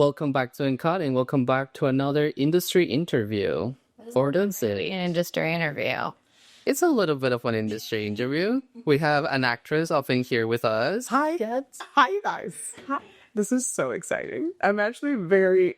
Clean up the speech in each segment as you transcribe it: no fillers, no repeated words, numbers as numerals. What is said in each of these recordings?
Welcome back to Uncut and welcome back to another industry interview. For the city. An industry interview. It's a little bit of an industry interview. We have an actress often here with us. Hi. Hi, you guys. Hi. This is so exciting. I'm actually very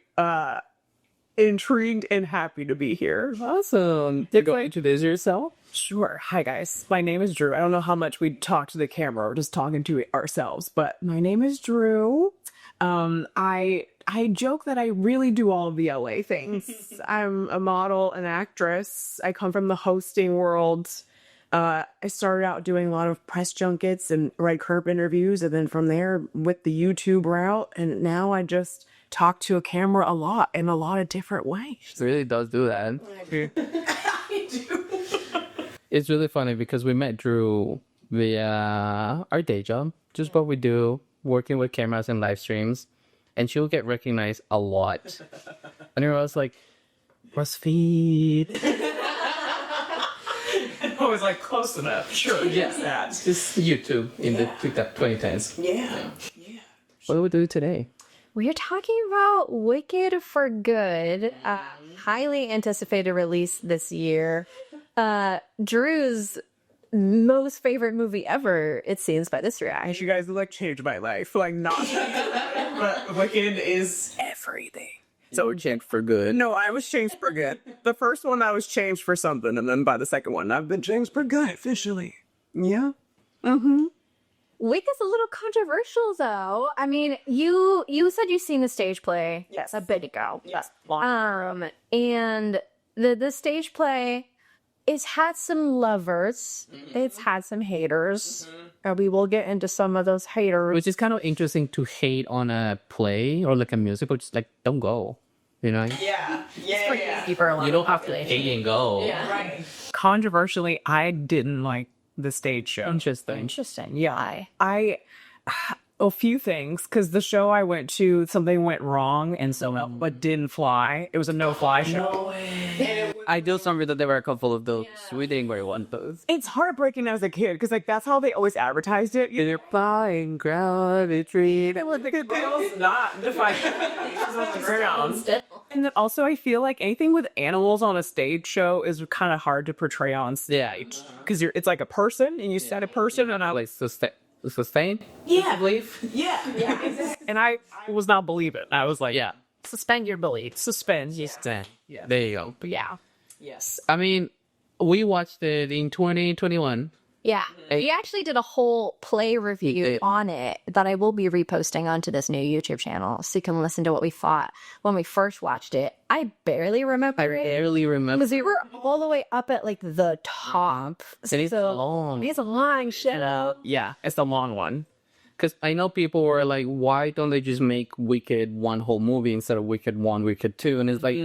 intrigued and happy to be here. Awesome. You go introduce yourself? Sure. Hi, guys. My name is Drew. I don't know how much we talk to the camera or just talking to ourselves, but my name is Drew. I joke that I really do all of the LA things. I'm a model, an actress. I come from the hosting world. I started out doing a lot of press junkets and red carpet interviews, and then from there with the YouTube route, and now I just talk to a camera a lot in a lot of different ways. She really does do that. I do. It's really funny because we met Drew via our day job, just what we do, working with cameras and live streams, and she'll get recognized a lot. And I was like, BuzzFeed. I was like, close enough. Sure, yes, that. Just YouTube in the 2010s. Yeah. What do we do today? We are talking about Wicked for Good, highly anticipated release this year. Drew's most favorite movie ever, it seems, by this reaction. You guys like changed my life. Like, not. But Wicked is everything. So we're changed for good. No, I was changed for good. The first one, I was changed for something. And then by the second one, I've been changed for good, officially. Yeah. Wick is a little controversial, though. I mean, you said you've seen the stage play. Yes. A bit ago. Yes. And the stage play, it's had some lovers. It's had some haters. We will get into some of those haters. Which is kind of interesting to hate on a play or like a musical. Just like, don't go. You know? Yeah. You don't have to hate and go. Yeah. Right. Controversially, I didn't like the stage show. Interesting. Yeah. A few things, because the show I went to, something went wrong, and so but didn't fly. It was a no-fly show. No way. I do remember that there were a couple of those. Yeah. We didn't really want those. It's heartbreaking as a kid, because like that's how they always advertised it. They're flying gravity. It was not defined on the ground. And then also, I feel like anything with animals on a stage show is kind of hard to portray on stage, because it's like a person, and you set a person, and I like sustain? Yeah. Belief? Yeah, exactly. And I was not believing. I was like, yeah. Suspend your belief. Suspend. Yeah. There you go. But yeah. Yes. I mean, we watched it in 2021. Yeah. We actually did a whole play review on it that I will be reposting onto this new YouTube channel so you can listen to what we thought when we first watched it. I barely remember it. Because we were all the way up at like the top. And it's long. It's a long show. Yeah, it's the long one. Because I know people were like, why don't they just make Wicked one whole movie instead of Wicked 1, Wicked 2? And it's like,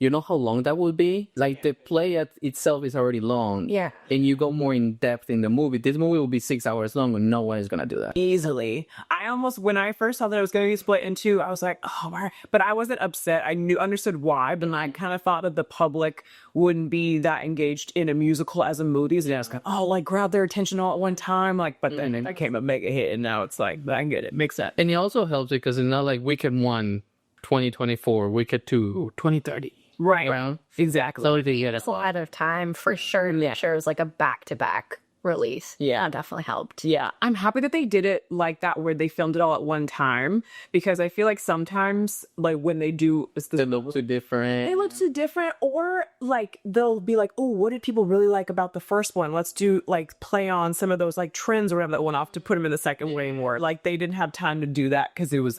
you know how long that would be? Like, the play itself is already long. Yeah. And you go more in depth in the movie. This movie will be 6 hours long, and no one is going to do that. Easily. I almost, when I first saw that it was going to be split in two, I was like, oh, my. But I wasn't upset. I understood why, but I kind of thought that the public wouldn't be that engaged in a musical as a movie. And I was like, oh, like, grab their attention all at one time. Like, but then it became a mega hit, and now it's like, I get it. Makes sense. And it also helps because it's not like Wicked 1, 2024, Wicked 2, 2030. Right. Around. Exactly. So it's A lot of time for sure. Yeah. Sure, it was like a back-to-back release. Yeah. That definitely helped. Yeah. I'm happy that they did it like that, where they filmed it all at one time, because I feel like sometimes, like, when they do, they look too different. They look too different, or like they'll be like, oh, what did people really like about the first one? Let's do like play on some of those like trends or whatever that went off to put them in the second way more. Like, they didn't have time to do that because it was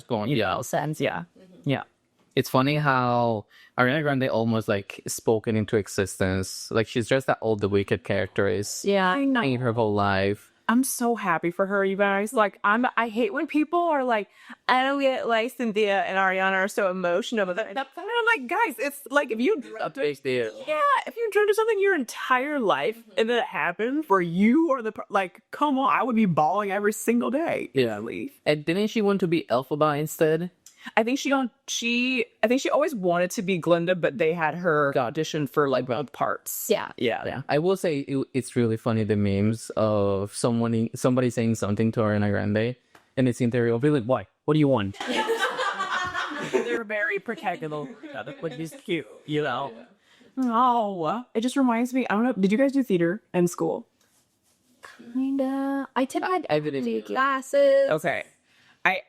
going. Yeah. Sense. Yeah. Yeah. It's funny how Ariana Grande almost like spoken into existence. Like, she's just that old the Wicked character is. Yeah. I know. In her whole life. I'm so happy for her, you guys. Like, I hate when people are like, I don't get like Cynthia and Ariana are so emotional. But I'm like, guys, it's like, if you A big deal. if you dreamt of something your entire life and then it happened for you or like, come on, I would be bawling every single day. Yeah. And didn't she want to be Elphaba instead? I think she always wanted to be Glinda, but they had her audition for like both parts. Yeah. Yeah. I will say it's really funny, the memes of somebody saying something to Ariana Grande, and it's in there, you'll be like, why? What do you want? very protective of each other, which is cute, you know. Oh, it just reminds me. I don't know. Did you guys do theater in school? Kinda. I took my I didn't. classes. Okay.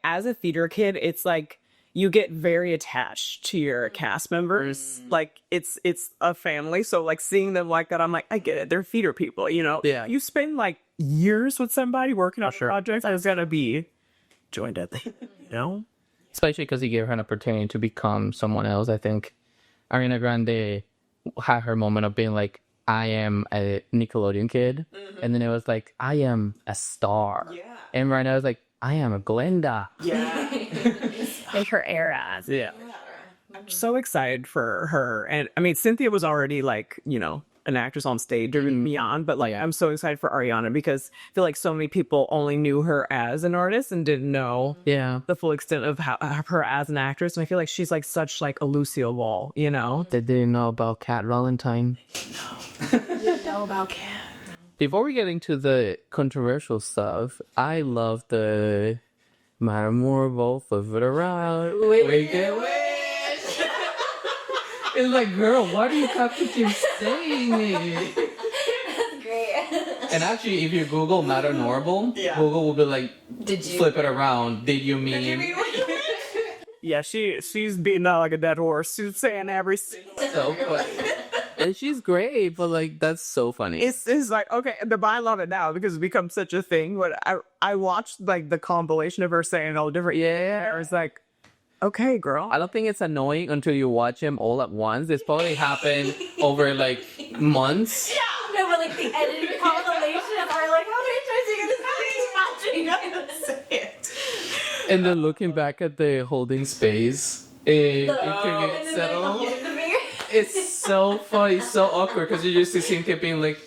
As a theater kid, it's like you get very attached to your cast members. Like it's a family. So like seeing them like that, I'm like, I get it. They're theater people, you know? Yeah. You spend like years with somebody working on a project. I was gonna be joined at the, you know? Especially because he gave her an opportunity to become someone else. I think Ariana Grande had her moment of being like, I am a Nickelodeon kid. And then it was like, I am a star. Yeah. And right now it's like, I am a Glenda. Yeah. Like her era. Yeah. I'm so excited for her. And I mean, Cynthia was already like, you know, an actress on stage or beyond, but like, I'm so excited for Ariana because I feel like so many people only knew her as an artist and didn't know Yeah. the full extent of her as an actress. And I feel like she's like such like a Lucille Ball, you know? They didn't know about Cat Valentine. Know about Cat. Before we get into the controversial stuff, I love the memorable flip it around. Wake it wish. It's like, girl, why do you have to keep saying it? That's great. And actually, if you Google matter normal, Google will be like, Did you? flip it around. Did you mean? Yeah, she's beating out like a dead horse. She's saying every single. So funny. And she's great, but like, that's so funny. It's like, okay, I love it now because it's become such a thing. But I watched like the compilation of her saying all different. Yeah. I was like, okay, girl. I don't think it's annoying until you watch him all at once. It's probably happened over like months. Yeah. No, but like the edited compilation of her, like, how did I try to get this watching? And then looking back at the holding space, it can settle. It's so funny, so awkward because you used to see him being like,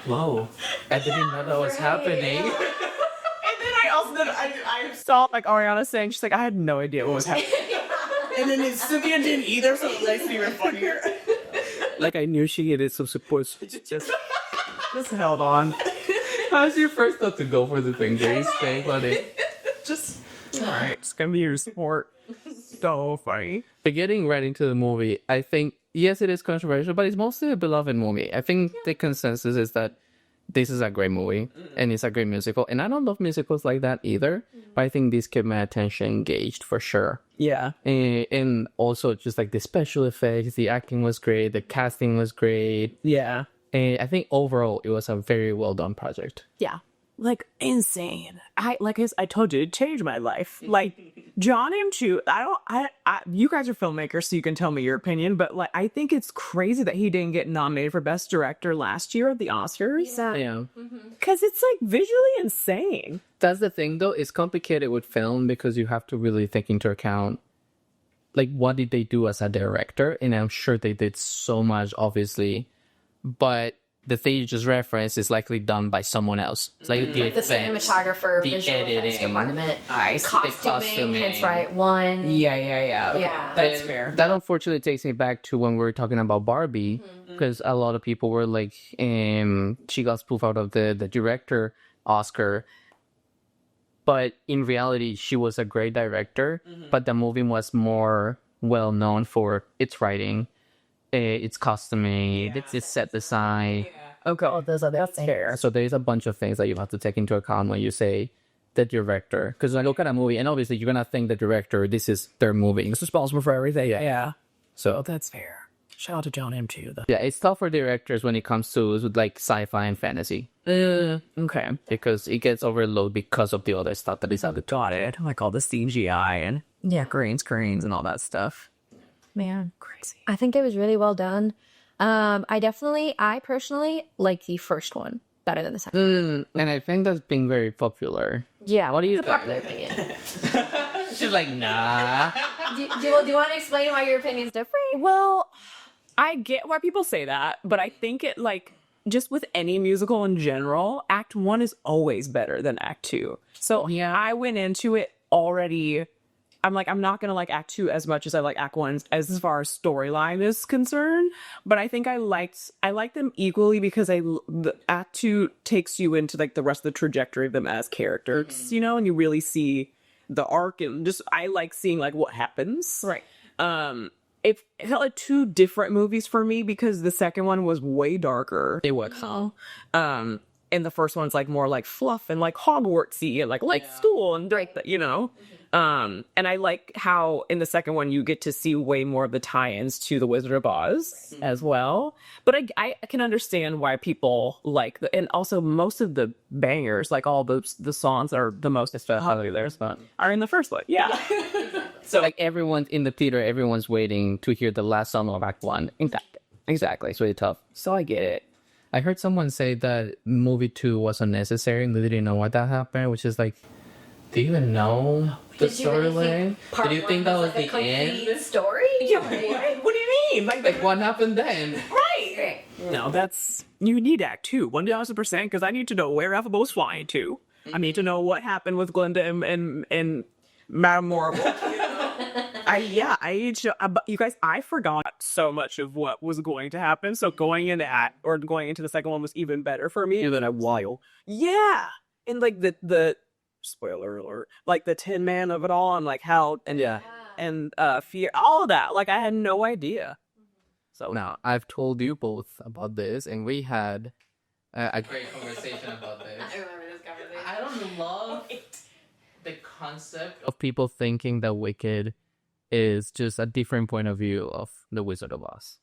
whoa, I didn't know that was happening. And then I saw like Ariana saying, she's like, I had no idea what was happening. And then Cynthia didn't either, so it makes it even funnier. Like, I knew she needed some support. So Just held on. how's your first thought to go for the thing? Very stay funny. Just, all right, it's gonna be your support. So funny. But getting right into the movie, I think, yes, it is controversial, but it's mostly a beloved movie. I think the consensus is that this is a great movie and it's a great musical. And I don't love musicals like that either, but I think this kept my attention engaged for sure. Yeah. And also just like the special effects, the acting was great, the casting was great. Yeah. And I think overall it was a very well done project. Yeah. Like insane. I told you, it changed my life. Like John M. Chu, you guys are filmmakers, so you can tell me your opinion, but like I think it's crazy that he didn't get nominated for Best Director last year at the Oscars. Yeah. Because it's like visually insane. That's the thing though, it's complicated with film because you have to really take into account like what did they do as a director, and I'm sure they did so much obviously, but the thing you just referenced is likely done by someone else. It's like the The cinematographer, the visual effects editing, department, Nice. costuming, hence right one. Yeah. Yeah. That's fair. That unfortunately takes me back to when we were talking about Barbie, because a lot of people were like, she got spoofed out of the director Oscar. But in reality, she was a great director, but the movie was more well known for its writing, its costuming, its set design. Okay. Oh, those are the things. Fair. So there's a bunch of things that you have to take into account when you say the director. Because when I look at a movie, and obviously you're going to think the director, this is their movie. It's responsible for everything. Yeah. So That's fair. Shout out to John M. Chu. yeah, it's tough for directors when it comes to like sci-fi and fantasy. Okay. Because it gets overloaded because of the other stuff that is out there. Got it. Like all the CGI and Yeah. green screens and all that stuff. Man. Crazy. I think it was really well done. I personally like the first one better than the second. And I think that's been very popular. Yeah. What do you Popular think? opinion. She's like, nah. do you want to explain why your opinion's different? Well, I get why people say that, but I think it like just with any musical in general, Act 1 is always better than Act 2. So yeah, I went into it already. I'm like, I'm not gonna like Act 2 as much as I like Act 1 as far as storyline is concerned. But I think I liked them equally because the Act 2 takes you into like the rest of the trajectory of them as characters, you know, and you really see the arc and just I like seeing like what happens. Right. It felt like two different movies for me because the second one was way darker. It was. And the first one's like more like fluff and like Hogwartsy and like school and like you know. And I like how in the second one you get to see way more of the tie-ins to the Wizard of Oz as well. But I can understand why people like and also most of the bangers, like all the songs that are the most especially there's are in the first one. Yeah. So like everyone's in the theater, everyone's waiting to hear the last song of Act 1. Exactly. It's really tough. So I get it. I heard someone say that movie 2 was unnecessary and they didn't know why that happened, which is like, do you even know the storyline? Did you think that was the end? Story? Yeah. What do you mean? Like what happened then? Right. No, you need Act 2, 1000%, because I need to know where Elphaba was flying to. I need to know what happened with Glinda and Madame Morrible. You guys, I forgot so much of what was going to happen. So going into the second one was even better for me. Even a while. Yeah, and like the spoiler alert, like the Tin Man of it all, and like how and fear, all of that. Like I had no idea. So now I've told you both about this, and we had a great conversation about this. I remember this conversation. I don't love the concept of people thinking that Wicked is just a different point of view of the Wizard of Oz.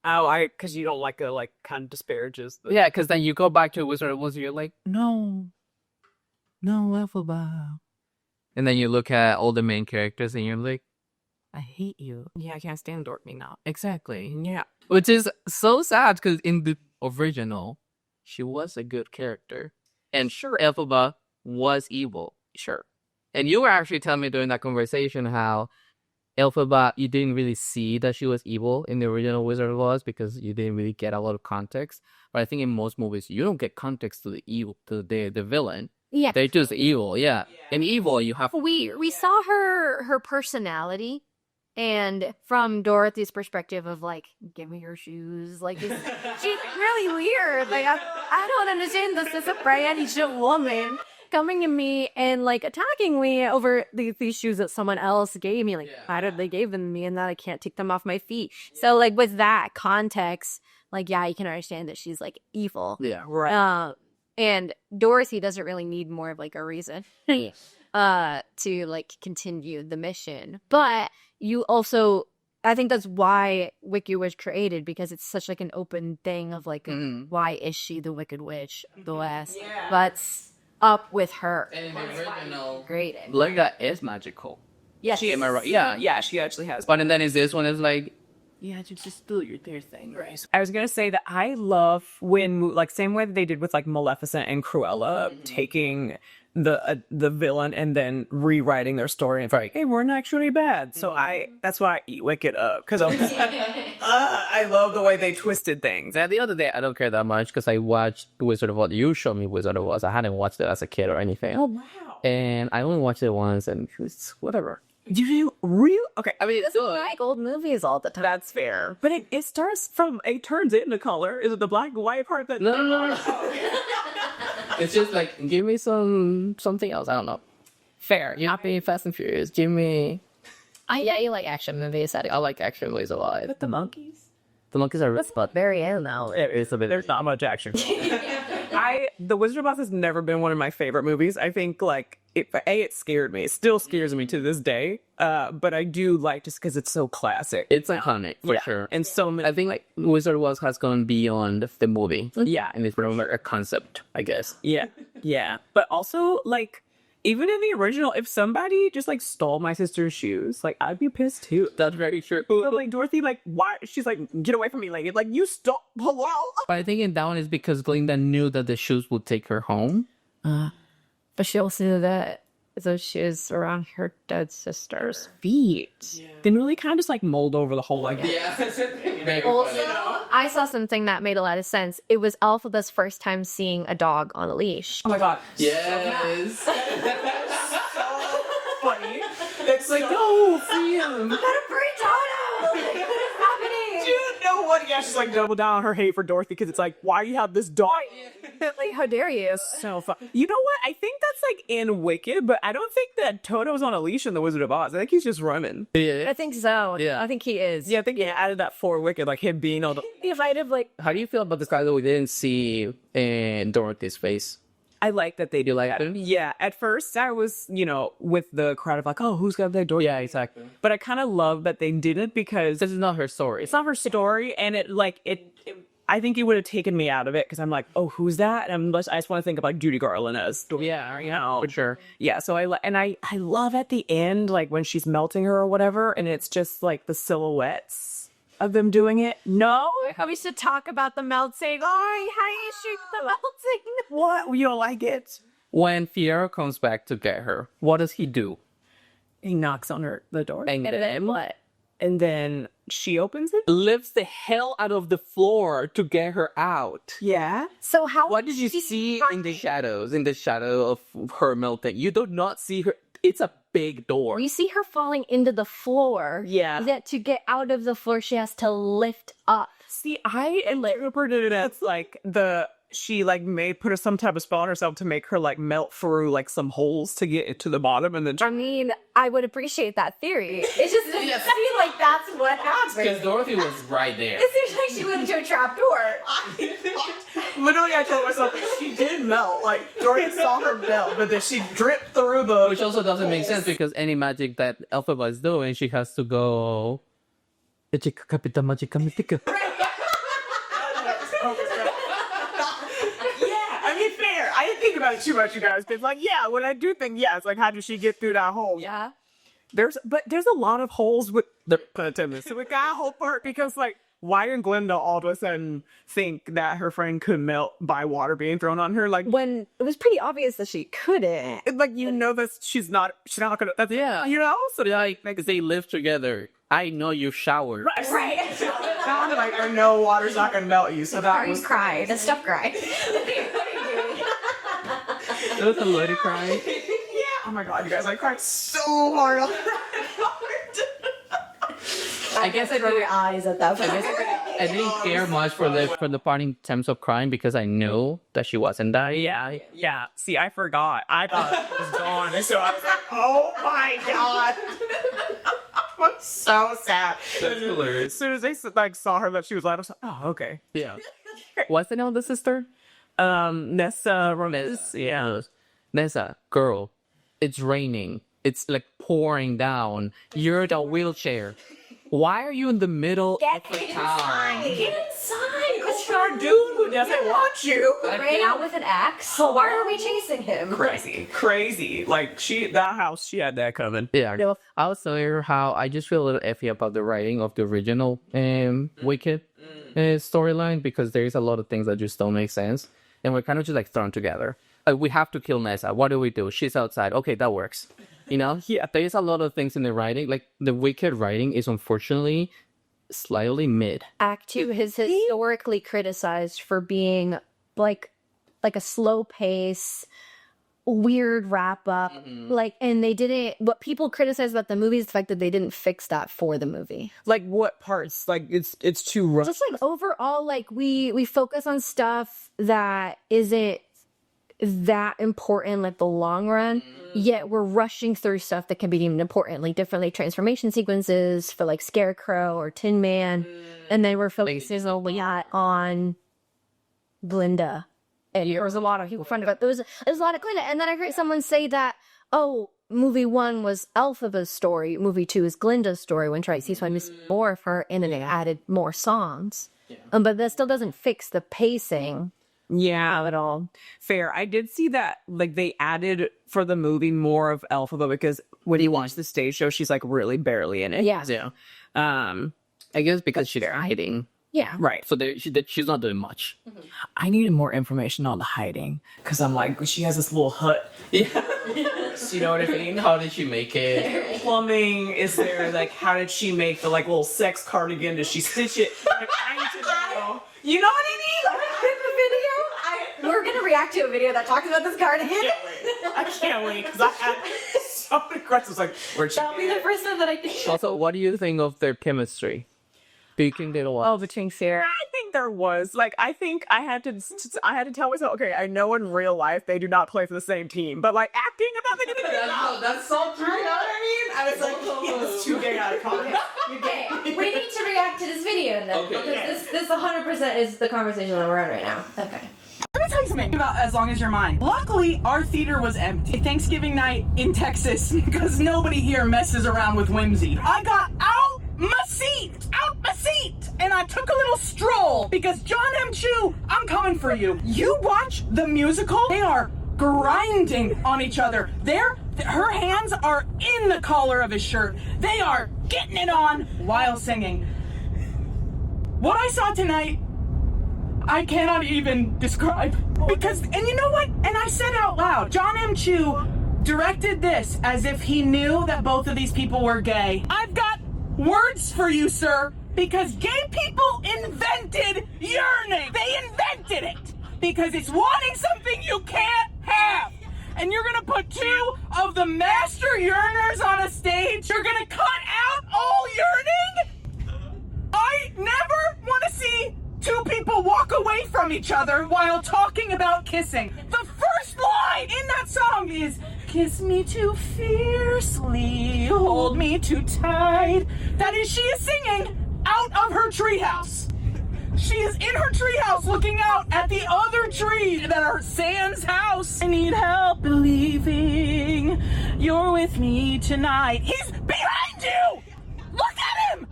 Oh, because you don't like kind of disparages. Yeah, because then you go back to Wizard of Oz, and you're like, no, Elphaba. And then you look at all the main characters, and you're like, I hate you. Yeah, I can't stand Dorothy now. Exactly. Yeah. Which is so sad, because in the original, she was a good character. And sure, Elphaba was evil. Sure. And you were actually telling me during that conversation how Elphaba, you didn't really see that she was evil in the original Wizard of Oz because you didn't really get a lot of context. But I think in most movies, you don't get context to the evil, to the villain. Yeah. They're just evil, yeah. And evil, you have... We saw her personality, and from Dorothy's perspective of like, give me your shoes, like she's really weird. Like I don't understand this. Is a brand woman coming to me and like attacking me over these shoes that someone else gave me. Like, why did they give them to me and that I can't take them off my feet? So like with that context, like yeah, you can understand that she's like evil. Yeah, right. And Dorothy doesn't really need more of like a reason to like continue the mission. But you also, I think that's why Wicked was created, because it's such like an open thing of like why is she the Wicked Witch of the West? Yeah. What's up with her? And in the original, created. Glinda is magical. Yes. Am I right? Yeah, she actually has. But and then is this one is like, yeah, just do your thing, right? I was gonna say that I love when, like, same way that they did with like Maleficent and Cruella, taking the villain and then rewriting their story and like, hey, we're not actually bad. So that's why I eat Wicked up, because I love the way they twisted things. And the other day, I don't care that much because I watched Wizard of Oz. You showed me Wizard of Oz. I hadn't watched it as a kid or anything. Oh wow! And I only watched it once, and it was whatever. Do you really? Okay, I mean, It's like old movies all the time. that's fair. But it turns into color. Is it the black and white part that? No. It's just like, give me something else. I don't know. Fair. You're not being Fast and Furious. Give me... You like action movies. I like action movies a lot. But the monkeys? The monkeys are... But very ill now. It's a bit... There's not much action. The Wizard of Oz has never been one of my favorite movies. I think like it scared me. It still scares me to this day. But I do like, just because it's so classic. It's iconic for sure. And so many. I think like Wizard of Oz has gone beyond the movie. Yeah. And it's more like a concept, I guess. Yeah. But also like, even in the original, if somebody just like stole my sister's shoes, like I'd be pissed too. That's very true. But like Dorothy, like why? She's like, get away from me, lady! Like you stole. Hello. But I think in that one is because Glinda knew that the shoes would take her home. But she also knew that those shoes around her dead sister's Feet. Yeah. Then really kind of just like mold over the whole like. Yeah. Also, I saw something that made a lot of sense. It was Elphaba's first time seeing a dog on a leash. Oh my god. Yes. So funny. It's like, no, free him. Let him free Toto! What is happening? Do you know But yeah, she's like double down on her hate for Dorothy because it's like, why do you have this dog? Like, how dare you? So fun. You know what? I think that's like in Wicked, but I don't think that Toto's on a leash in The Wizard of Oz. I think he's just running. Yeah. I think so. Yeah. I think he is. Yeah, I think he added that for Wicked, like him being on the. He might have like. How do you feel about this guy that we didn't see in Dorothy's face? I like that they do like it? Yeah, at first I was, with the crowd of like, oh, who's gonna play Dorothy? Yeah, exactly. But I kind of love that they didn't because This is not her story. it's not her story, and I think it would have taken me out of it because I'm like, oh, who's that? And I just want to think of like Judy Garland as Dorothy. Yeah, for sure. Yeah, so I love at the end, like when she's melting her or whatever, and it's just like the silhouettes of them doing it. No, We should talk about the melting. Oh, how do you shoot the melting? what? You don't like it? When Fiyero comes back to get her, what does he do? He knocks on the door, And then What? and then she opens it. lifts the hell out of the floor to get her out. Yeah, So how? What did you see in the shadows? In the shadow of her melting, you do not see her. It's a big door. We see her falling into the floor. Yeah. That to get out of the floor, she has to lift up. see, I interpreted it as like she like put some type of spell on herself to make her like melt through like some holes to get it to the bottom, and then I mean, I would appreciate that theory. It just doesn't seem like that's what happened. Dorothy was right there. It seems like she went into a trap door. literally I told myself she did melt. Like Dorothy saw her melt, but then she dripped through the. Which also doesn't make sense because any magic that Elphaba is doing, she has to go. Capita Magica Mythica. I mean, fair. I didn't think about it too much, you guys. Because, like, yeah, when I do think, yeah, it's like, how did she get through that hole? Yeah. There's a lot of holes with the attendance. So we got hope for her because, like, why didn't Glinda all of a sudden think that her friend could melt by water being thrown on her? Like, When it was pretty obvious that she couldn't. like that she's not gonna. That's, Yeah. So Like they live together. I know you showered. Right. like, I know water's not gonna melt you. So that was cry. The stuff cry. It was a lady crying. Oh my god, you guys! I cried so hard on that. I guess I From your eyes at that point. I didn't care much for the part in terms of crying because I knew that she wasn't dying. Yeah. See, I forgot. I thought it was gone, and so I was like, "Oh my god!" I'm so sad. That's hilarious. As soon as they like saw her that she was alive, I was like, "Oh, okay." Yeah. What's the name of the sister? Nessa Ramirez. Yeah. Nessa, girl, it's raining. It's like pouring down. You're in a wheelchair. Why are you in the middle of the town? Get inside. It's our dude who doesn't want you. Ran out with an axe. Why are we chasing him? Crazy. Like that house, she had that coming. Yeah, I was telling her how I just feel a little iffy about the writing of the original Wicked storyline because there's a lot of things that just don't make sense, and we're kind of just like thrown together. We have to kill Nessa. What do we do? She's outside. Okay, that works. Yeah, there's a lot of things in the writing. Like the Wicked writing is unfortunately slightly mid. Act 2 is historically criticized for being like a slow pace, weird wrap up. And they didn't. What people criticize about the movie is the fact that they didn't fix that for the movie. Like what parts? Like it's too rough. Just like overall, like we focus on stuff that isn't that important, like the long run. Yet we're rushing through stuff that can be deemed important, like different like transformation sequences for like Scarecrow or Tin Man, and then we're focusing a lot on Glinda. And there was a lot of people fun about there's a lot of Glinda, and then I heard someone say that movie 1 was Elphaba's story, movie 2 is Glinda's story. When Trice sees why missing more of her, and then they added more songs. But that still doesn't fix the pacing. Yeah, at all. Fair. I did see that, like, they added for the movie more of Elphaba because when you watch the stage show, she's like really barely in it. Yeah. I guess because she's hiding. Yeah. Right. So she's not doing much. I needed more information on the hiding because I'm like, she has this little hut. Yeah. You know what I mean? How did she make it? Plumbing is there? Like, how did she make the like little sex cardigan? Does she stitch it? Like, I need to know. You know what I mean? We're gonna react to a video that talks about this cardigan. I can't wait because I had so many questions. Like, where'd she That'll be the first one that I think. Also, what do you think of their chemistry? Do you think they don't want? Oh, between fear. I think there was. Like, I think I had to tell myself, okay, I know in real life they do not play for the same team, but like acting about the That's so true. you know what I mean? I was like, yeah, it's too gay out of context. Okay, we need to react to this video then. Okay. Because this 100% is the conversation that we're in right now. Okay. Let me tell you something about As Long As You're Mine. Luckily, our theater was empty. Thanksgiving night in Texas, because nobody here messes around with whimsy. I got out my seat, and I took a little stroll, because John M. Chu, I'm coming for you. You watch the musical, they are grinding on each other. Her hands are in the collar of his shirt. They are getting it on while singing. What I saw tonight, I cannot even describe. Because, and you know what? And I said out loud, John M. Chu directed this as if he knew that both of these people were gay. I've got words for you, sir, because gay people invented yearning. They invented it because it's wanting something you can't have. And you're gonna put two of the master yearners on a stage? You're gonna cut out all yearning? I never want to see two people walk away from each other while talking about kissing. The first line in that song is, kiss me too fiercely, hold me too tight. That is, she is singing out of her treehouse. She is in her treehouse looking out at the other tree that are Sam's house. I need help believing you're with me tonight. He's behind you! Look at him!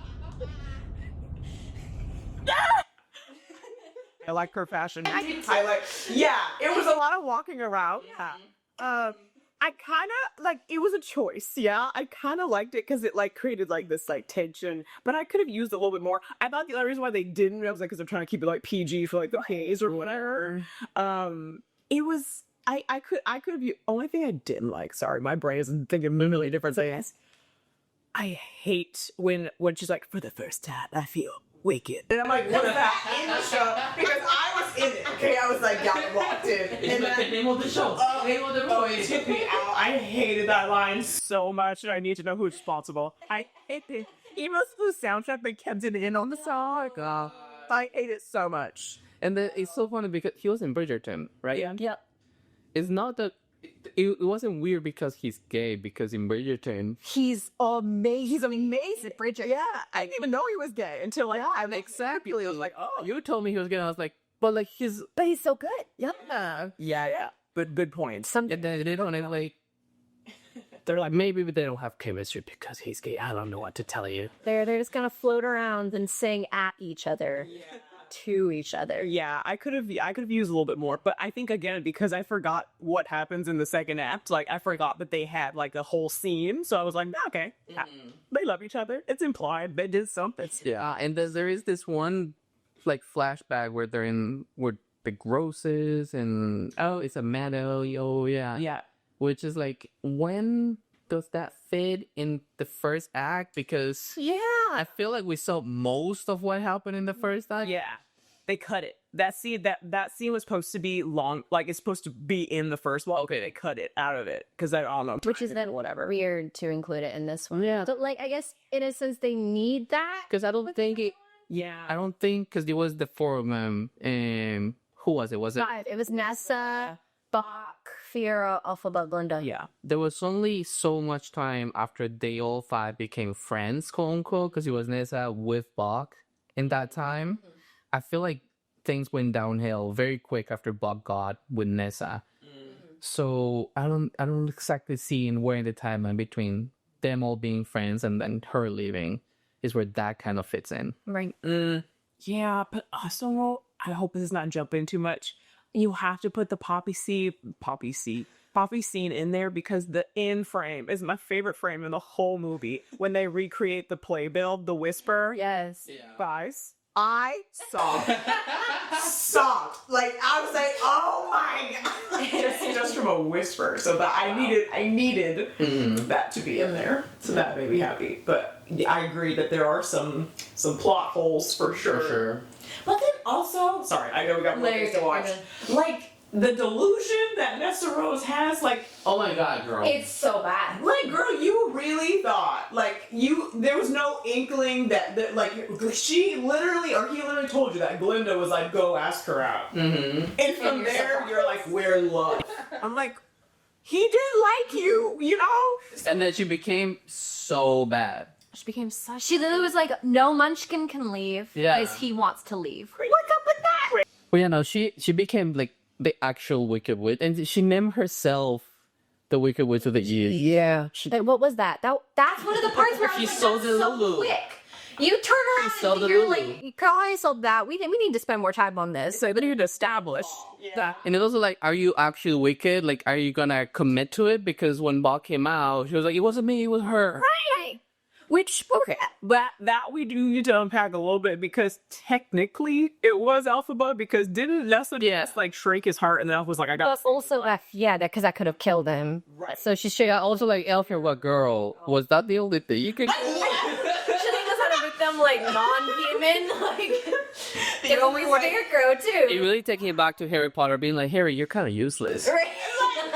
Ah! I like her fashion. Yeah, it was a lot of walking around. Yeah. I kind of like it was a choice. Yeah, I kind of liked it because it like created like this like tension, but I could have used it a little bit more. I thought the other reason why they didn't was like because they're trying to keep it like PG for like the haze or whatever. It was I could have used. Only thing I didn't like. Sorry, my brain is thinking a million different things. I hate when she's like, for the first time I feel wicked. And I'm like, what's that in the show? Because I was in it. Okay, I was like, y'all walked in. It's like the name of the show. Name of the movie. It took me out. I hated that line so much, and I need to know who's responsible. I hate it. Even the soundtrack, they kept it in on the song. I hate it so much. And then it's so funny because he was in Bridgerton, right? Yeah. It's not that it wasn't weird because he's gay, because in Bridgerton He's amazing. He's amazing, Bridget. Yeah, I didn't even know he was gay until like I exactly. I was like, oh, you told me he was gay. I was like, but like he's But he's so good. yeah. But good points. and then they don't like. They're like, maybe they don't have chemistry because he's gay. I don't know what to tell you. They're just gonna float around and sing at each other. To each other. Yeah, I could have used a little bit more, but I think again because I forgot what happens in the second act, like I forgot that they had like a whole scene, so I was like, okay, they love each other. It's implied they did something. Yeah, and there is this one like flashback where they're in where the grosses and it's a meadow. Oh yeah, which is like when does that fit in the first act? Because I feel like we saw most of what happened in the first act. Yeah, they cut it. That scene was supposed to be long, like it's supposed to be in the first one. Okay, they cut it out of it because I don't know. Which is then whatever weird to include it in this one. Yeah. So like I guess in a sense they need that because I don't think it. Yeah, I don't think because it was the four of them. Who was it? Was it? Five. It was Nessa, Bach, Fiora, Elphaba, Glinda. Yeah. There was only so much time after they all five became friends, quote unquote, because it was Nessa with Bach in that time. Mm-hmm. I feel like things went downhill very quick after Bach got with Nessa. Mm-hmm. So I don't exactly see where in the timeline between them all being friends and then her leaving is where that kind of fits in. Right. Yeah, but also I hope this is not jumping too much. You have to put the poppy scene in there because the end frame is my favorite frame in the whole movie. When they recreate the playbill, the whisper. Yes. Yeah. Guys, I sobbed. Like I was like, oh my god. just from a whisper. So that I needed that to be in there. So that made me happy. But yeah, I agree that there are some plot holes for sure. For sure. But then also, sorry, I know we got more things to watch. Like, the delusion that Nessa Rose has, like, Oh my god, girl. It's so bad. like, girl, you really thought, like, there was no inkling that like, she literally, or he literally told you that Glinda was like, go ask her out. Mm-hmm. And from you're there, so you're like, we're in love. I'm like, he did like you, you know? And then she became so bad. She became such. She literally was like, no Munchkin can leave Yeah. because he wants to leave. What's up with that? Well, you know, she became like the actual Wicked Witch, and she named herself the Wicked Witch of the East. Yeah. Like, what was that? That's one of the parts where I was She's like, so that's so delulu. quick. You turn around so and you're delulu. like, Carl, I sold that. We need to spend more time on this. So they need to establish that. And it's also like, are you actually wicked? Like, are you gonna commit to it? Because when Ball came out, she was like, it wasn't me, it was her. Right. Which, okay, that we do need to unpack a little bit, because technically it was Elphaba, because didn't Nessa just like shrink his heart, and then Elf was like, I got. Plus, also, because that could have killed him. Right. So she should also like, Elf, you're what, girl? Was that the only thing you could? Should have just had a victim like non-human, like it only scarecrow It too. really taking it back to Harry Potter being like, Harry, you're kind of useless. Right.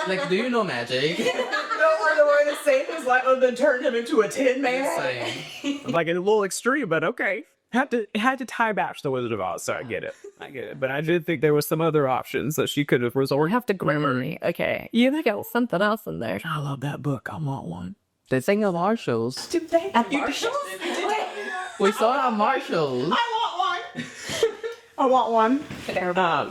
Like, do you know magic? No other way to save his life other than turn him into a tin man. Saying. Like, a little extreme, but okay. It had to tie back to the Wizard of Oz, so I get it. But I did think there was some other options that she could have resorted. Have to grammar me. Okay. You think got something else in there. I love that book. I want one. They sang at Marshalls. At Marshall's? We saw it at Marshalls. I want one.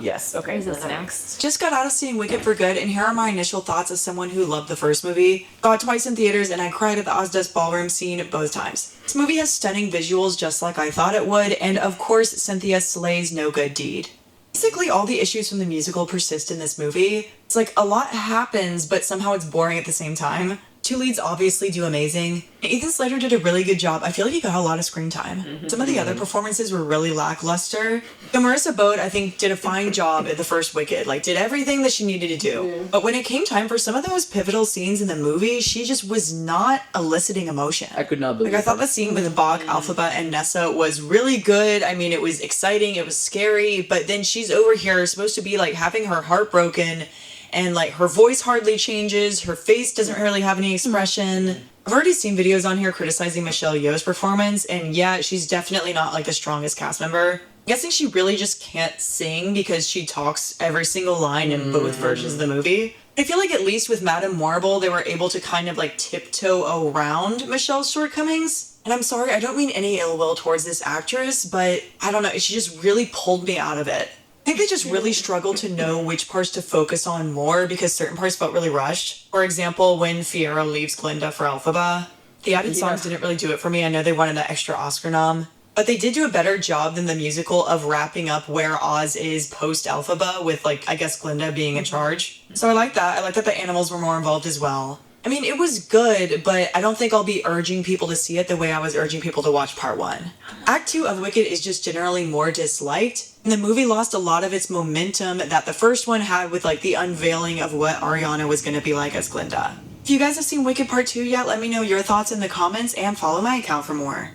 Yes. Okay. Who's next? Just got out of seeing Wicked for good, and here are my initial thoughts as someone who loved the first movie. Saw it twice in theaters, and I cried at the Ozdesk ballroom scene both times. This movie has stunning visuals just like I thought it would, and of course, Cynthia slays no good deed. Basically, all the issues from the musical persist in this movie. It's like a lot happens, but somehow it's boring at the same time. Two leads obviously do amazing. Ethan Slater did a really good job. I feel like he got a lot of screen time. Some of the other performances were really lackluster. Marissa Bode, I think, did a fine job at the first Wicked. Like, did everything that she needed to do. But when it came time for some of the most pivotal scenes in the movie, she just was not eliciting emotion. I could not believe Like, I thought it. the scene with Bach, Elphaba, and Nessa was really good. I mean, it was exciting, it was scary, but then she's over here supposed to be, like, having her heart broken, and, like, her voice hardly changes, her face doesn't really have any expression. I've already seen videos on here criticizing Michelle Yeoh's performance, and yeah, she's definitely not, like, the strongest cast member. I'm guessing she really just can't sing because she talks every single line in both versions of the movie. I feel like at least with Madame Marble, they were able to kind of, like, tiptoe around Michelle's shortcomings. And I'm sorry, I don't mean any ill will towards this actress, but I don't know, she just really pulled me out of it. I think they just really struggled to know which parts to focus on more because certain parts felt really rushed. For example, when Fiero leaves Glinda for Elphaba. The added songs didn't really do it for me. I know they wanted that extra Oscar nom. But they did do a better job than the musical of wrapping up where Oz is post-Elphaba with, like, I guess Glinda being in charge. So I like that. I like that the animals were more involved as well. I mean, it was good, but I don't think I'll be urging people to see it the way I was urging people to watch part 1. Act 2 of Wicked is just generally more disliked, and the movie lost a lot of its momentum that the first one had with, like, the unveiling of what Ariana was going to be like as Glinda. If you guys have seen Wicked Part 2 yet, let me know your thoughts in the comments and follow my account for more.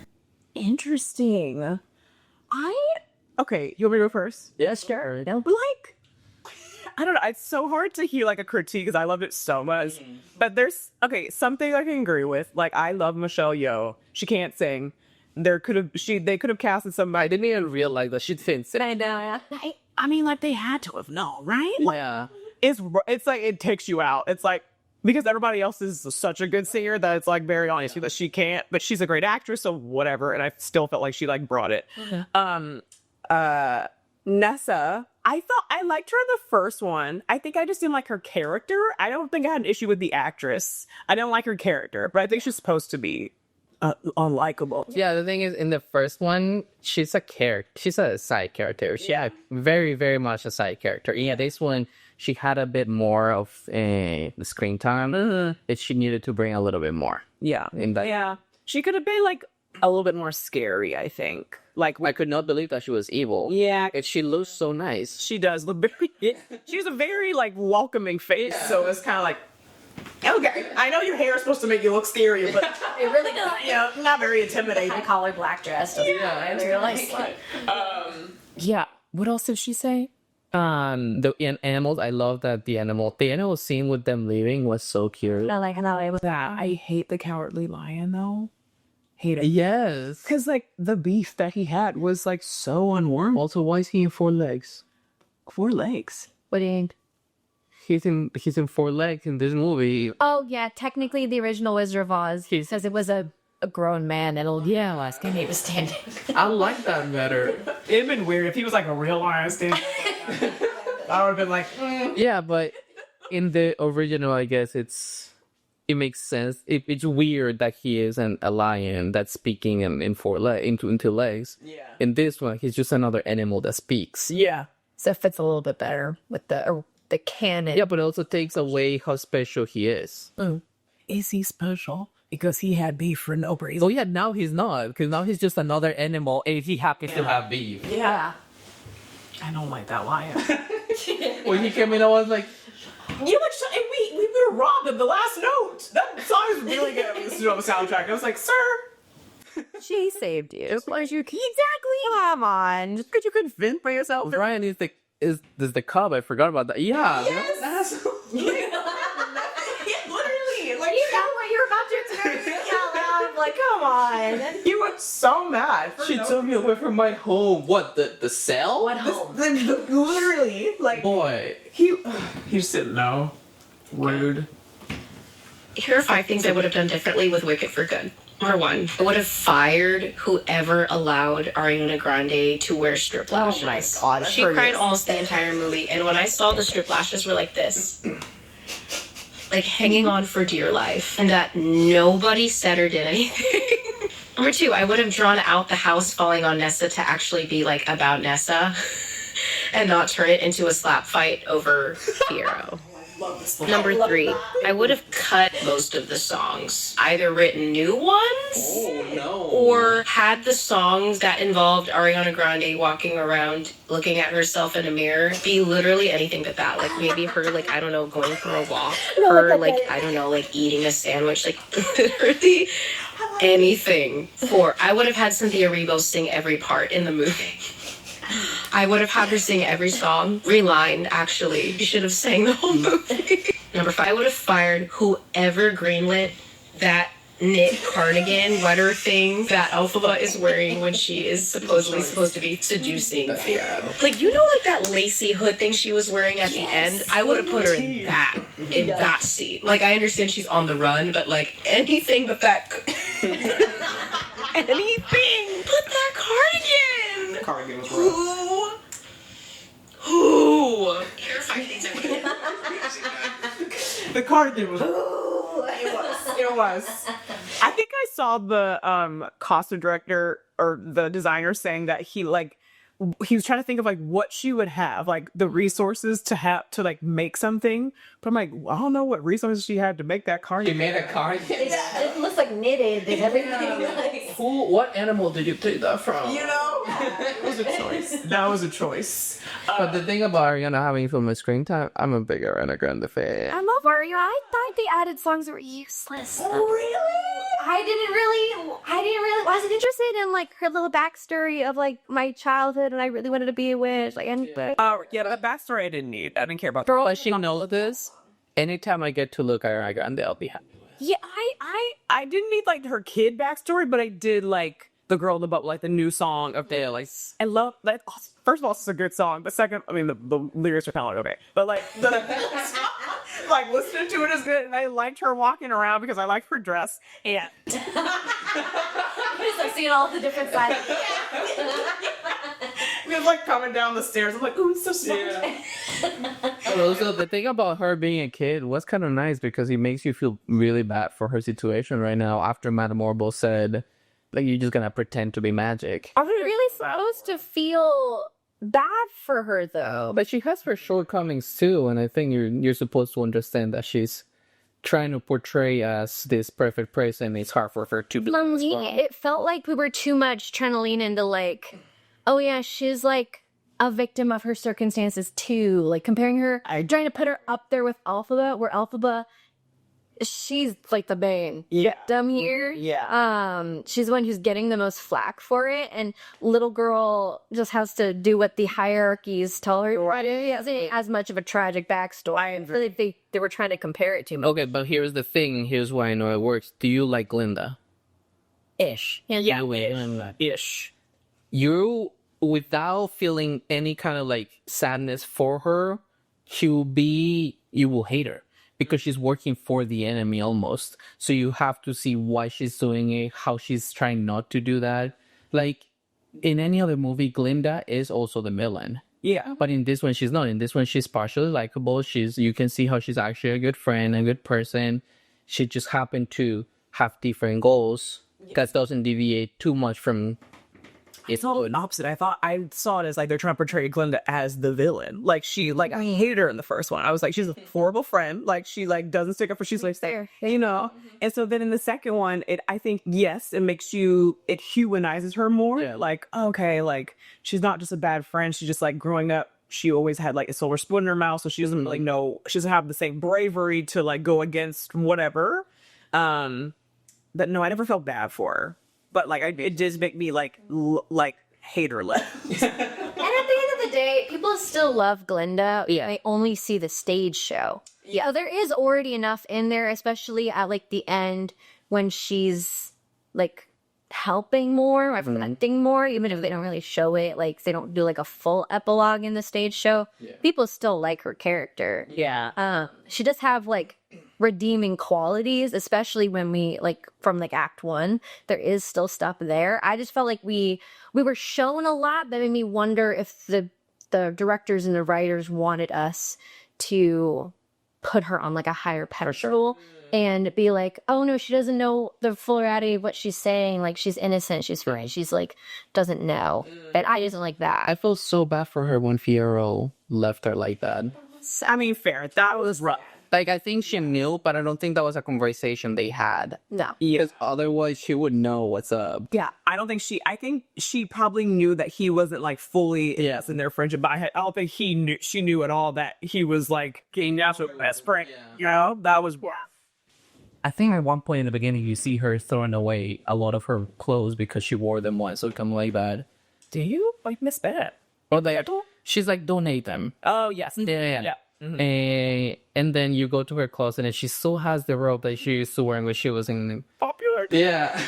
Interesting. Okay, you want me to go first? Yeah, sure. But like, I don't know. It's so hard to hear like a critique because I loved it so much. But there's something I can agree with. Like, I love Michelle Yeoh. She can't sing. They could have casted somebody. I didn't even realize that she'd fit. I know, yeah. I mean, like, they had to have known, right? Yeah. It's like it takes you out. It's like, because everybody else is such a good singer that it's like very honest that she can't, but she's a great actress, so whatever. And I still felt like she like brought it. Nessa, I liked her in the first one. I think I just didn't like her character. I don't think I had an issue with the actress. I didn't like her character, but I think she's supposed to be unlikable. Yeah, the thing is, in the first one, she's a character. She's a side character. She had very, very much a side character. Yeah, this one, she had a bit more of the screen time that she needed to bring a little bit more. Yeah. In that, Yeah. She could have been like a little bit more scary, I think. Like, I could not believe that she was evil. yeah, And she looks so nice. she does look very, she has a very like welcoming face, so it's kind of like, okay, I know your hair is supposed to make you look scary, but It really does. yeah, not very intimidating. I call her black dress. Doesn't Yeah, it? It's really yeah. What else did she say? Animals, I love that the animal scene with them leaving was so cute. I like how it was. That I hate the Cowardly Lion though. Hate it. Yes. Because like the beef that he had was like so unwarm. Also, why is he in 4 legs? 4 legs. What do you mean? He's in 4 legs in this movie. Oh yeah, technically the original Wizard of Oz says it was a grown man and old Last and he was standing. I like that better. It'd been weird if he was like a real lion standing. I would have been like, Yeah, but in the original, I guess it makes sense. It's weird that he isn't a lion that's speaking in 4 legs, in 2 legs. Yeah. In this one, he's just another animal that speaks. yeah. So it fits a little bit better with the canon. Yeah, but it also takes away how special he is. Is he special? Because he had beef for no reason. Oh yeah, now he's not, because now he's just another animal and he happens to have beef. Yeah. I don't like that lion. When he came in, I was like, You know, we were robbed of the last note. That song is really good. We listened to it on the soundtrack. I was like, sir. She saved you. Exactly. Come on. Just because you couldn't fend for yourself. Ryan is the cub. I forgot about that. Yeah. Yes. Literally. Like, You know what you're about to experience out loud. Like, come on. you were so mad. She took me away from my home. What, the cell? What home? Literally. Like, Boy. he just didn't know. Rude. Here are 5 things I would have done differently with Wicked for Good. Number 1, I would have fired whoever allowed Ariana Grande to wear strip lashes. Oh my God, She cried almost the entire movie, and when I saw the strip lashes were like this. Like hanging on for dear life. And that nobody said or did anything. Number 2, I would have drawn out the house falling on Nessa to actually be like about Nessa. And not turn it into a slap fight over Fiero. Number 3, I would have cut most of the songs. Either written new ones or had the songs that involved Ariana Grande walking around looking at herself in a mirror be literally anything but that. Like maybe her, like, I don't know, going for a walk. Her, like, I don't know, like eating a sandwich. Like literally anything. 4, I would have had Cynthia Erivo sing every part in the movie. I would have had her sing every song. Relined, actually. She should have sang the whole movie. Number 5, I would have fired whoever greenlit that knit cardigan sweater thing that Elphaba is wearing when she is supposedly supposed to be seducing Fiero. Like, you know, like that lacy hood thing she was wearing at the end? I would have put her in that scene. Like, I understand she's on the run, but like anything but that. Anything but that cardigan. The cardigan was rough. Who? Here are 5 things I would have. The cardigan was. It was. I think I saw the costume director or the designer saying that he was trying to think of like what she would have, like the resources to have to like make something. But I'm like, I don't know what resources she had to make that cardigan. You made a cardigan? It looks like knitted and everything. What animal did you take that from? You know, it was a choice. That was a choice. But the thing about Ariana having so much screen time, I'm a big Ariana Grande fan. I love Ariana. I thought the added songs were useless. Really? I wasn't interested in like her little backstory of like my childhood and I really wanted to be a witch. Like, and Yeah, that backstory I didn't need. I didn't care about. Girl, does she know this? Anytime I get to look at Ariana Grande, I'll be happy. yeah, I didn't need like her kid backstory, but I did like the girl in the bubble, like the new song of the like. I love that. First of all, it's a good song. But second, I mean the lyrics are kind of like okay, but like the like listening to it is good, and I liked her walking around because I liked her dress and. I've seen all the different sides. It was like coming down the stairs. I'm like, ooh, it's so smart. But also, the thing about her being a kid was kind of nice because it makes you feel really bad for her situation right now after Madame Orbo said, like, you're just gonna pretend to be magic. Are we really supposed to feel bad for her though? But she has her shortcomings too, and I think you're supposed to understand that she's trying to portray as this perfect person. It's hard for her to be. It felt like we were too much trying to lean into like, oh yeah, she's like a victim of her circumstances too. Like comparing her, trying to put her up there with Elphaba, where Elphaba she's like the main Yeah. victim here. Yeah. She's the one who's getting the most flack for it, and little girl just has to do what the hierarchies tell her. It hasn't as much of a tragic backstory. I feel like they were trying to compare it to me. Okay, but here's the thing. Here's why I know it works. Do you like Glinda? Ish. Yeah. Ish. You, without feeling any kind of like sadness for her, you will hate her because she's working for the enemy almost. So you have to see why she's doing it, how she's trying not to do that. Like in any other movie, Glinda is also the villain. Yeah. But in this one, she's not. In this one, she's partially likable. You can see how she's actually a good friend, a good person. She just happened to have different goals that doesn't deviate too much from It's all an opposite. I saw it as like they're trying to portray Glinda as the villain. Like I hated her in the first one. I was like, she's a horrible friend. Like she like doesn't stick up for. She's like, Fair. you know. And so then in the second one, I think yes, it humanizes her more. Yeah. Like okay, like she's not just a bad friend. She's just like growing up. She always had like a silver spoon in her mouth, so she doesn't like know. She doesn't have the same bravery to like go against whatever. But no, I never felt bad for her. But like, it does make me like hate her less. And at the end of the day, people still love Glinda. Yeah. They only see the stage show. Yeah, there is already enough in there, especially at like the end when she's like helping more, or relenting more, even if they don't really show it. Like they don't do like a full epilogue in the stage show. Yeah. People still like her character. Yeah. She does have like redeeming qualities, especially when we like from like act 1 there is still stuff there. I just felt like we were shown a lot that made me wonder if the directors and the writers wanted us to put her on like a higher pedestal and be like, oh no, she doesn't know the full reality of what she's saying, like she's innocent, she's right, she's like doesn't know. And I didn't like that. I feel so bad for her when Fiyero left her like that. I mean, fair. That was rough. Like, I think she knew, but I don't think that was a conversation they had. No. Because otherwise she would know what's up. Yeah, I think she probably knew that he wasn't like fully in their friendship, but I don't think she knew at all that he was like getting out with best friend. Yeah. You know, that was rough. I think at one point in the beginning you see her throwing away a lot of her clothes because she wore them once, so it come like that. Do you? I missed that. Or she's like, donate them. Oh, yes. Yeah. Mm-hmm. And then you go to her closet and she still has the robe that she used to wear when she was in Popular. Yeah.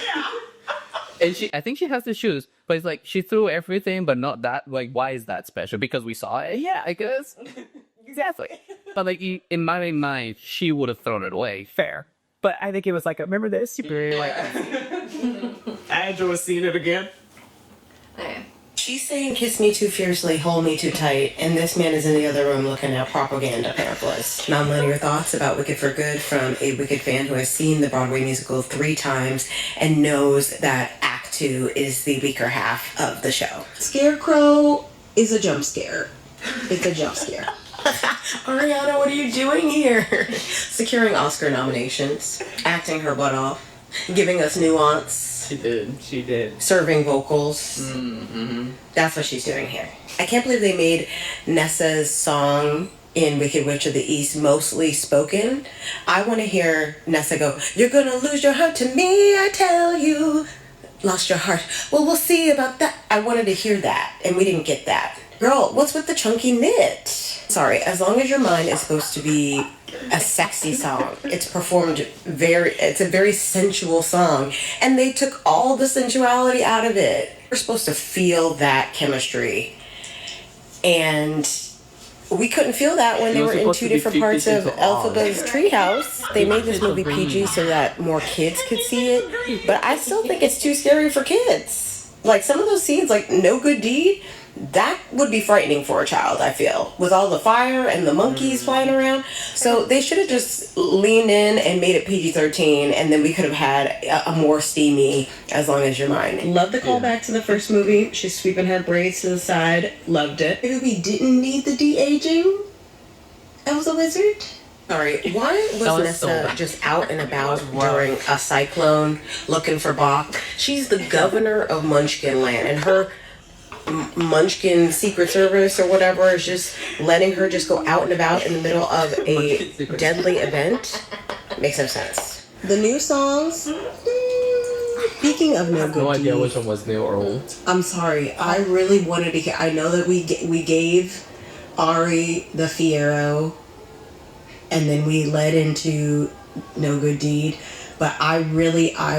And I think she has the shoes, but it's like she threw everything, but not that. Like, why is that special? Because we saw it. Yeah, I guess. Exactly. But like in my mind, she would have thrown it away. Fair. But I think it was like, remember this? You really like Angela seeing it again. She's saying kiss me too fiercely, hold me too tight, and this man is in the other room looking at propaganda pamphlets. Non-linear thoughts about Wicked for Good from a Wicked fan who has seen the Broadway musical 3 times and knows that Act 2 is the weaker half of the show. Scarecrow is a jump scare. It's a jump scare. Ariana, what are you doing here? Securing Oscar nominations, acting her butt off, giving us nuance. She did. Serving vocals. Mm-hmm. That's what she's doing here. I can't believe they made Nessa's song in Wicked Witch of the East mostly spoken. I want to hear Nessa go, you're gonna lose your heart to me, I tell you. Lost your heart. Well, we'll see about that. I wanted to hear that, and we didn't get that. Girl, what's with the chunky knit? Sorry, As Long As Your Mind is supposed to be a sexy song. It's performed it's a very sensual song. And they took all the sensuality out of it. We're supposed to feel that chemistry. And we couldn't feel that when they were in 2 different parts of Elphaba's treehouse. They made this movie PG so that more kids could see it. But I still think it's too scary for kids. Like some of those scenes, like No Good Deed, that would be frightening for a child, I feel, with all the fire and the monkeys flying around. So they should have just leaned in and made it PG-13, and then we could have had a more steamy As Long As Your Mind. Love the callback to the first movie. She's sweeping her braids to the side. Loved it. Maybe we didn't need the de-aging. I was a wizard. Sorry, why was Nessa just out and about during a cyclone looking for Bach? She's the governor of Munchkin Land, and her Munchkin Secret Service or whatever is just letting her just go out and about in the middle of a deadly event. Makes no sense. The new songs. Speaking of no good No idea deed, which one was new or old. I'm sorry. I really wanted to hear. I know that we gave Ari the Fiero, and then we led into No Good Deed. But I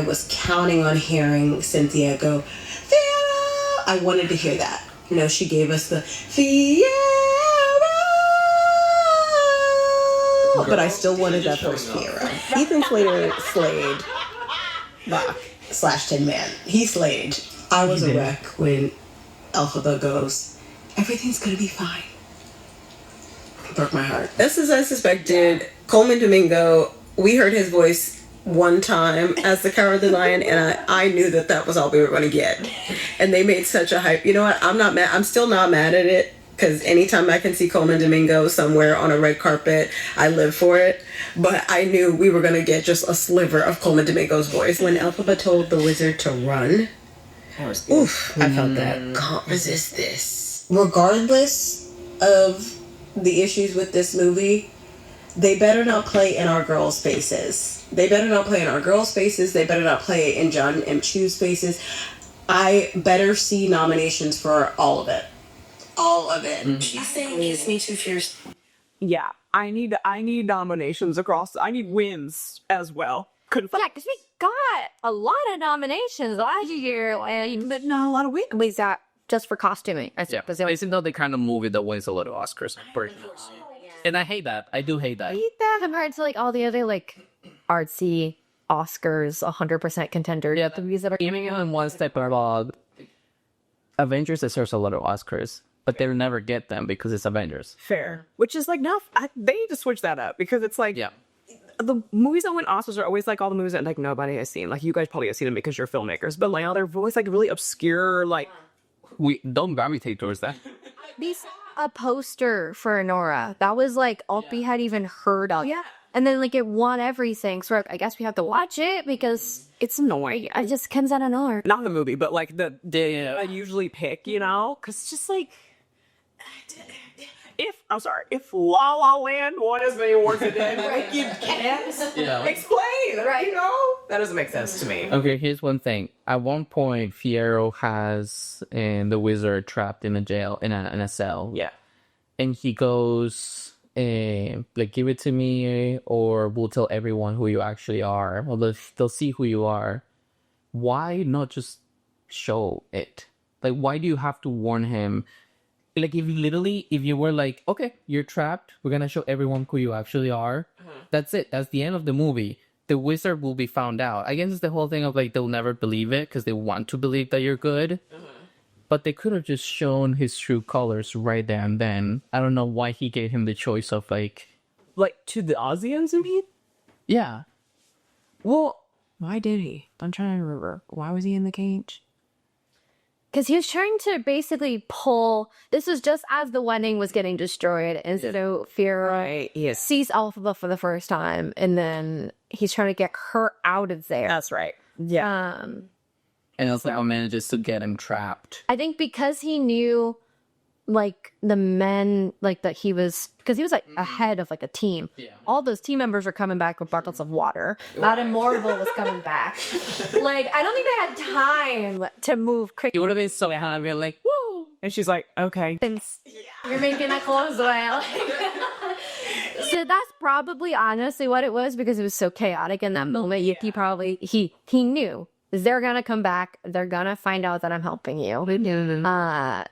was counting on hearing Cynthia go, Fiero! I wanted to hear that. No, she gave us the Fiero! But I still wanted that first Fiero. Ethan Slater slayed Bach / Tin Man. He slayed. I was a wreck when Elphaba goes, everything's gonna be fine. It broke my heart. Just as I suspected, Coleman Domingo, we heard his voice one time as the Cowardly Lion, and I knew that was all we were going to get. And they made such a hype. You know what? I'm not mad. I'm still not mad at it, because anytime I can see Coleman Domingo somewhere on a red carpet, I live for it. But I knew we were going to get just a sliver of Coleman Domingo's voice. When Elphaba told the wizard to run, oof, I felt that. Can't resist this. Regardless of the issues with this movie, they better not play in our girls' faces. They better not play in our girls' faces. They better not play in John M. Chu's faces. I better see nominations for all of it. All of it. She's saying kiss me too fierce. Yeah, I need nominations across. I need wins as well. Yeah, because we got a lot of nominations last year, but not a lot of wins. Was that just for costuming? Yeah, even though they kind of move it that wins a lot of Oscars. And I hate that. I do hate that. I hate that compared to like all the other like artsy Oscars 100% contenders. Yeah, the movies that are even in one step above, Avengers deserves a lot of Oscars, but they'll never get them because it's Avengers. Fair. Which is like, no, they need to switch that up, because it's like, Yeah. the movies that win Oscars are always like all the movies that like nobody has seen. Like, you guys probably have seen them because you're filmmakers, but like they're always like really obscure, like, We don't gravitate towards that. we saw a poster for Nora that was like all we had even heard of. Yeah. And then like it won everything. So I guess we have to watch it because it's annoying. it just comes out of nowhere. Not the movie, but like the I usually pick, you know, because it's just like, if La La Land won as many awards as it did, like, you can't explain, right? You know, that doesn't make sense to me. Okay, here's one thing. At one point, Fierro has the wizard trapped in a jail, in a cell. Yeah. And he goes, like, give it to me, or we'll tell everyone who you actually are. Well, they'll see who you are. Why not just show it? Like, why do you have to warn him? Like, if you were like, okay, you're trapped, we're gonna show everyone who you actually are. That's it. That's the end of the movie. The wizard will be found out. I guess it's the whole thing of like, they'll never believe it because they want to believe that you're good. But they could have just shown his true colors right there and then. I don't know why he gave him the choice of like to the audience, you mean? Yeah. Well, why did he? I'm trying to remember. Why was he in the cage? Because he was trying to basically pull. This was just as the wedding was getting destroyed, and so Fierro sees Elphaba for the first time, and then he's trying to get her out of there. That's right. Yeah. And also manages to get him trapped. I think because he knew, like, the men, like, that he was, because he was, like, ahead of, like, a team. Yeah. All those team members are coming back with buckets of water. Madame Morrible was coming back. Like, I don't think they had time to move quickly. He would have been so happy, like, woo! And she's like, okay. You're making a clothes oil. So that's probably honestly what it was, because it was so chaotic in that moment. He probably, he knew. They're gonna come back. They're gonna find out that I'm helping you.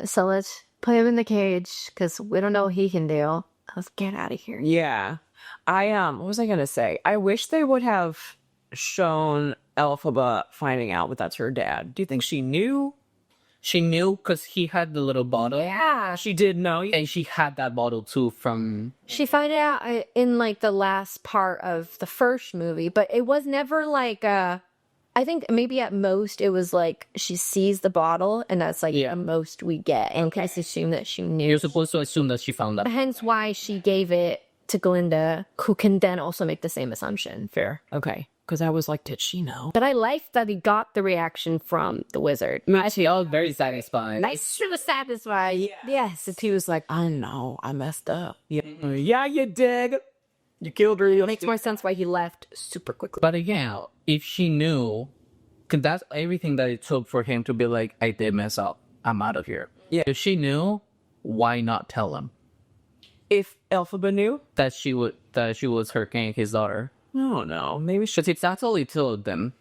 So let's put him in the cage, because we don't know what he can do. Let's get out of here. Yeah. What was I gonna say? I wish they would have shown Elphaba finding out that that's her dad. Do you think she knew? She knew because he had the little bottle. Yeah. She did know. And she had that bottle too from... She found out in like the last part of the first movie, but it was never like I think maybe at most it was like she sees the bottle, and that's like the most we get. And I assume that she knew. You're supposed to assume that she found that. Hence why she gave it to Glinda, who can then also make the same assumption. Fair. Okay. Because I was like, did she know? But I liked that he got the reaction from the wizard. Actually, I was very satisfied. Nice to satisfied. Yes. He was like, I know, I messed up. Yeah, you dig. You killed her. It makes more sense why he left super quickly. But again, if she knew, because that's everything that it took for him to be like, I did mess up. I'm out of here. Yeah. If she knew, why not tell him If Elphaba knew, that she was hurting his daughter? no, no, maybe she. Because if that's all he told them,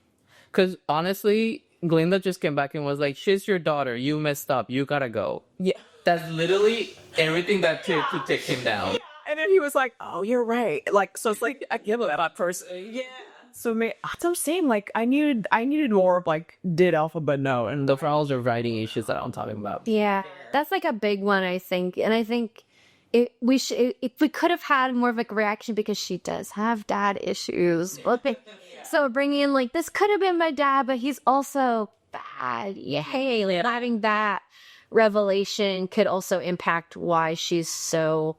because honestly, Glinda just came back and was like, "She's your daughter. You messed up. You gotta go." Yeah. That's literally everything that took to take him down. And then he was like, "Oh, you're right." Like, so it's like I give him that person. Yeah. So that's what I'm saying. Like, I needed more of like, did Elphaba know? And The problems are writing issues that I'm talking about. Yeah, that's like a big one, I think. And I think if we could have had more of like a reaction because she does have dad issues. So bringing in like, this could have been my dad, but he's also bad. Yeah, hey, like, having that revelation could also impact why she's so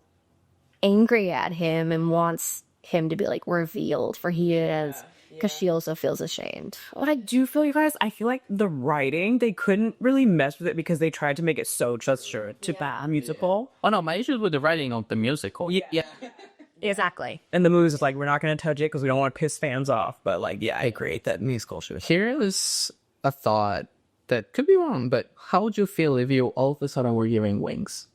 angry at him and wants him to be like revealed for he is, because she also feels ashamed. what I do feel, you guys, I feel like the writing, they couldn't really mess with it because they tried to make it so just sure to bad musical. Oh no, my issue is with the writing of the musical. Yeah. Exactly. And the movie's just like, we're not going to touch it because we don't want to piss fans off. But like, yeah, I agree that musical should. Here is a thought that could be wrong, but how would you feel if you all of a sudden were giving wings?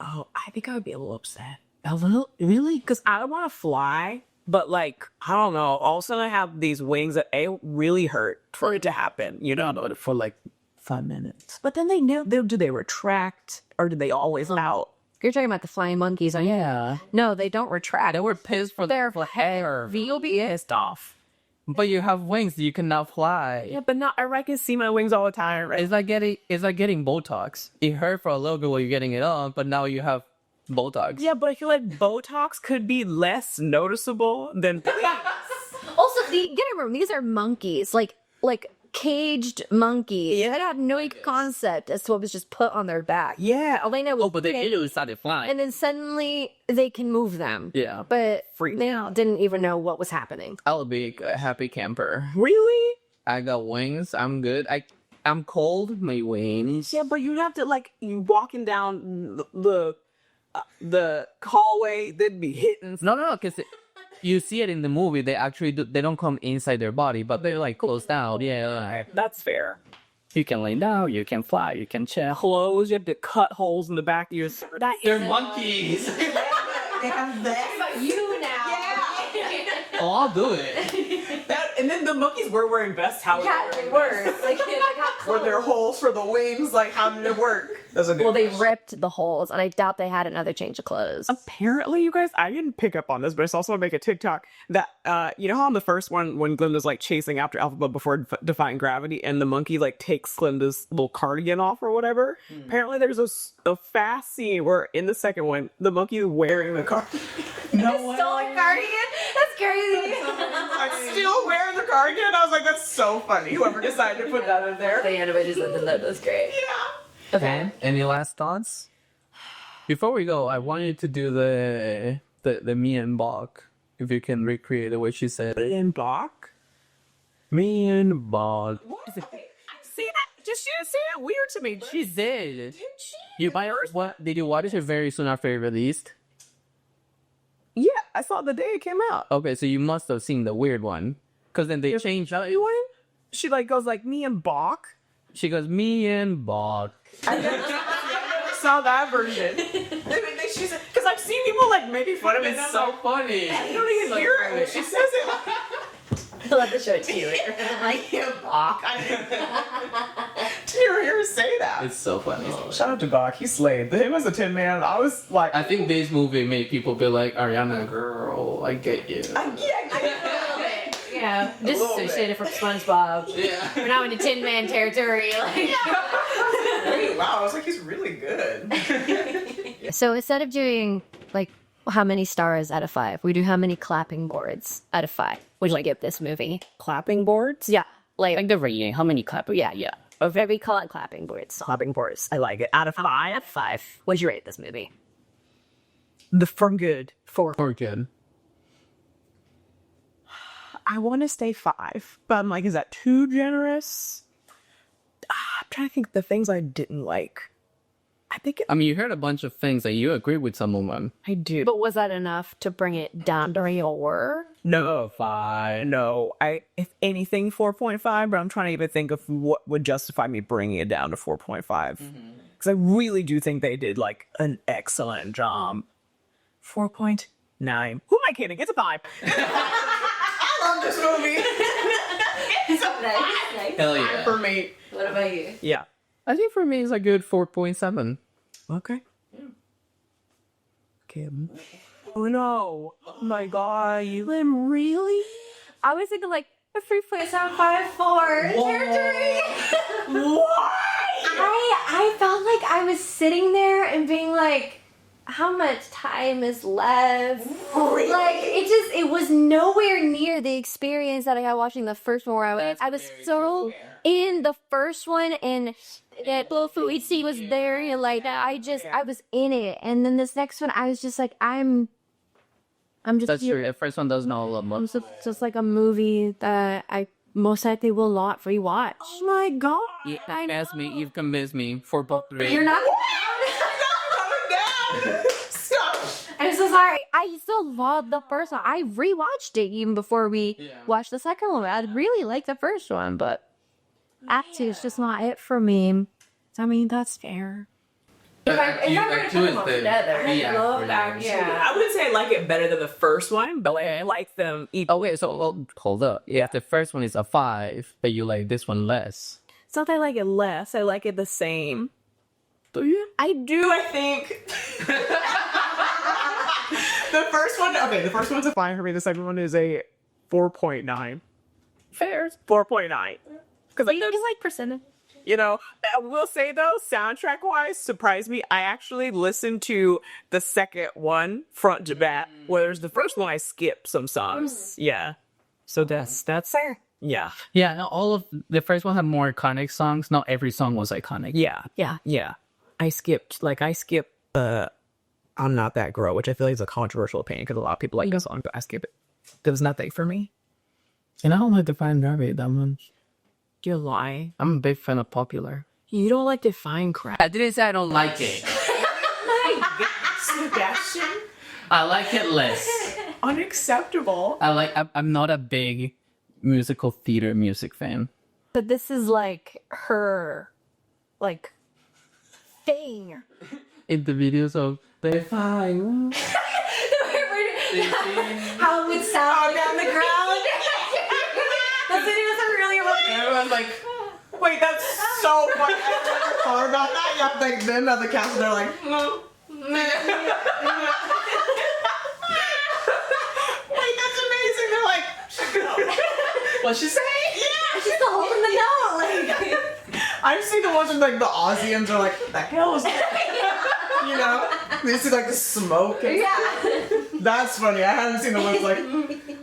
Oh, I think I would be a little upset. A little, really? Because I don't want to fly, but like, I don't know. All of a sudden, I have these wings that really hurt for it to happen. You know, For like 5 minutes. but then they know. Do they retract or do they always out? You're talking about the flying monkeys, aren't you? Yeah. No, they don't retract. They were pissed for Their the hair. You'll be pissed off. But you have wings, you can now fly. Yeah, but not. I can see my wings all the time. Right? It's like getting Botox. It hurt for a little bit while you're getting it on, but now you have Botox. Yeah, but I feel like Botox could be less noticeable than. Also, get it wrong. These are monkeys, like caged monkeys. Yeah. That had no concept as to what was just put on their back. Yeah. All they know was Oh, but they immediately started flying. and then suddenly they can move them. Yeah. But Free. they didn't even know what was happening. I'll be a happy camper. Really? I got wings. I'm good. I'm cold. My wings. Yeah, but you'd have to like you walking down the hallway, they'd be hitting. No, because you see it in the movie. They actually they don't come inside their body, but they're like closed down. Yeah. That's fair. You can lay down. You can fly. You can chill. Clothes, you have to cut holes in the back of your. They're monkeys. They have that. You now. Oh, I'll do it. And then the monkeys were wearing vests. How They were. Like, were there holes for the wings? Like, how did it work? That's a good well, they ripped the holes, and I doubt they had another change of clothes. Apparently, you guys, I didn't pick up on this, but I saw someone make a TikTok that, you know how in the first one, when Glinda's like chasing after Alphaba before defying gravity, and the monkey like takes Glinda's little cardigan off or whatever? Apparently, there's a fast scene where in the second one, the monkey is wearing the cardigan. No one. cardigan? That's crazy. I'm still wearing the cardigan. I was like, that's so funny. Whoever decided to put that in there. The animators did that. That's great. Yeah. Okay. Any last thoughts? Before we go, I wanted to do the me and Bach. If you can recreate the way she said it. In block? Me and Bach. See that? Just she didn't say it weird to me. She did. You might what? Did you watch it very soon after it released? Yeah, I saw the day it came out. Okay, so you must have seen the weird one, because then they changed up. She like goes like me and Bach. She goes me and Bach. I never saw that version. Because I've seen people like making fun of it. It's so funny. I don't even hear it when she says it. I'll have to show it to you later. Like Bach. I didn't even hear her say that. It's so funny. Shout out to Bach. He slayed. Him as a Tin Man. I was like, I think this movie made people be like, Ariana, girl, I get you. Yeah, disassociated from SpongeBob. Yeah. We're now into Tin Man territory. Like. wow. I was like, he's really good. So instead of doing like how many stars out of 5, we do how many clapping boards out of 5. Would you like give this movie? Clapping boards? Yeah, like the rating. How many clapping? Yeah. Okay, we call it clapping boards. Clapping boards. I like it. Out of 5. Out of 5. What'd you rate this movie? For good. 4. Or good. I want to stay 5, but I'm like, is that too generous? I'm trying to think the things I didn't like. I think I mean, you heard a bunch of things and you agree with some of them. I do. But was that enough to bring it down to your? No, 5. No, if anything, 4.5. But I'm trying to even think of what would justify me bringing it down to 4.5. Because I really do think they did like an excellent job. 4.9. Who am I kidding? It's a 5. I love this movie. It's a 5 Hell yeah. for me. What about you? Yeah. I think for me, it's a good 4.7. Okay. Kim. Oh no! Oh my god! Then really? I was thinking like a 3.754 territory. I felt like I was sitting there and being like, how much time is left? Really? Like it was nowhere near the experience that I had watching the first one where I was so in the first one and that Bofuitsi was there and like I was in it, and then this next one I was just like I'm just That's true. The first one doesn't all I'm just like a movie that I most likely will not rewatch. Oh my god! You've convinced me for both 3. You're not. Stop! I'm so sorry. I still love the first one. I rewatched it even before we watched the second one. I really like the first one, but Act 2 is just not it for me. I mean, that's fair. I love I would say I like it better than the first one, but I like them. Okay, so hold up. Yeah, the first one is a 5, but you like this one less. It's not that I like it less. I like it the same. Do you? I do. I think. The first one. Okay, the first one's a 5 for me. The second one is a 4.9. Fair. 4.9. Because You like percentage. you know, I will say though, soundtrack wise, surprised me. I actually listened to the second one front to back, whereas the first one I skipped some songs. Yeah. So that's Fair. yeah. Yeah, no, all of the first one had more iconic songs. Not every song was iconic. Yeah. Yeah. Yeah. I skipped I'm Not That Girl, which I feel like is a controversial opinion because a lot of people like the song, but I skip it. There was nothing for me. And I don't like Define Gravity that much. You're lying. I'm a big fan of Popular. You don't like Define Crap. I didn't say I don't like it. Sebastian? I like it less. Unacceptable. I'm not a big musical theater music fan. But this is like her, like, thing. In the videos of Define. How it would sound down the ground. The videos are really Everyone's like, wait, that's so funny. I never thought about that. You have like them at the cast and they're like, no. Wait, that's amazing. They're like, what's she saying? Yeah. She's still holding the note. Like, I've seen the ones with like the Aussians are like, the hell is that? You know? They see like the smoke. And that's funny. I haven't seen the ones like.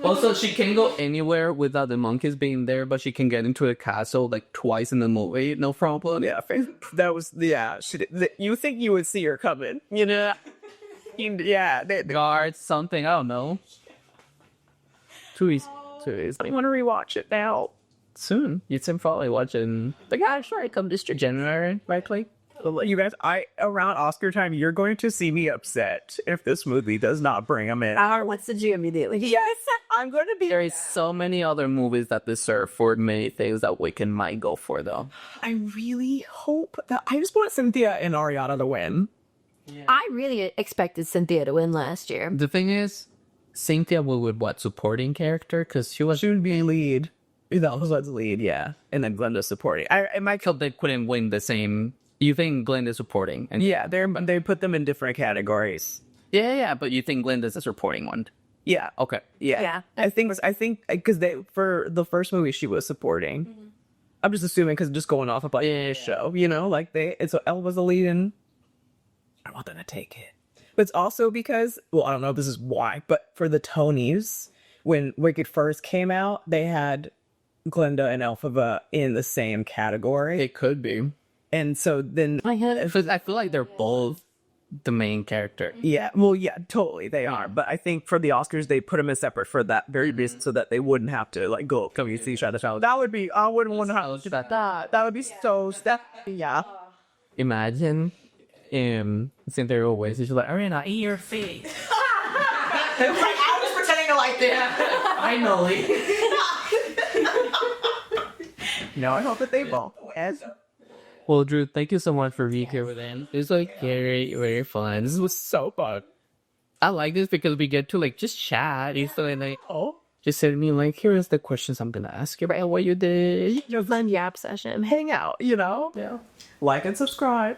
Also, she can go anywhere without the monkeys being there, but she can get into a castle like twice in the movie, no problem. Yeah, that was She did, you think you would see her coming? You know? Yeah. Guards, something, I don't know. Too easy. I want to rewatch it now. Soon. You can probably watch it in come this January, likely. You guys, around Oscar time, you're going to see me upset if this movie does not bring them in. what's the G immediately? Yes, I'm going to be. There is so many other movies that deserve for many things that Wiccan might go for, though. I really hope that. I just want Cynthia and Ariana to win. I really expected Cynthia to win last year. The thing is, Cynthia will with what supporting character because she would be a lead. That was the lead, yeah, and then Glenda's supporting. It might feel they couldn't win the same. You think Glenda's supporting? And yeah, they put them in different categories. Yeah, but you think Glenda's a supporting one? Yeah. Okay. Yeah. I think because for the first movie she was supporting. Mm-hmm. I'm just assuming because just going off about the show, you know, like Elle was the lead and I want them to take it. But it's also because, well, I don't know if this is why, but for the Tonys, when Wicked first came out, they had Glenda and Elphaba in the same category. It could be. And so then I feel like they're both the main character. Yeah, well, yeah, totally, they are. But I think for the Oscars, they put them in separate for that very reason, so that they wouldn't have to like go come and see each other. That would be. I wouldn't want to have that. That would be so. Yeah. Imagine Cynthia always. She's like, Arena, eat your face. I was pretending to like that. Finally. No, I hope that they both. As Well, Drew, thank you so much for being here with us. It was like very, very fun. This was so fun. I like this because we get to like just chat. It's like, oh, just send me like, here is the questions I'm gonna ask you about what you did. Your fun yap session. hang out, you know? Yeah. Like and subscribe.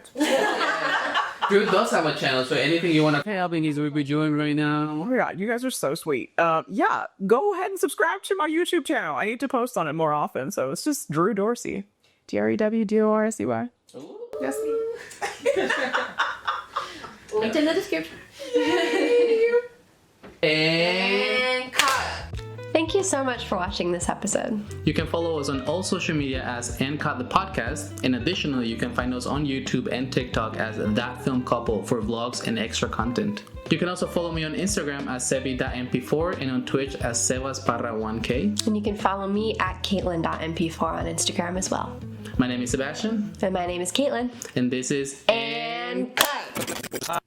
Drew does have a channel, so anything you want to help in, he's will be doing right now. Oh my god, you guys are so sweet. Yeah, go ahead and subscribe to my YouTube channel. I need to post on it more often, so it's just Drew Dorsey. DrewDorsey. Yes. Linked in the description. And Thank you so much for watching this episode. you can follow us on all social media as @NCOT the podcast. And additionally, you can find us on YouTube and TikTok as That Film Couple for vlogs and extra content. You can also follow me on Instagram as sebi.mp4 and on Twitch as sebasparra1k. And you can follow me at Caitlin.mp4 on Instagram as well. My name is Sebastian, And my name is Caitlin. and this is And cut!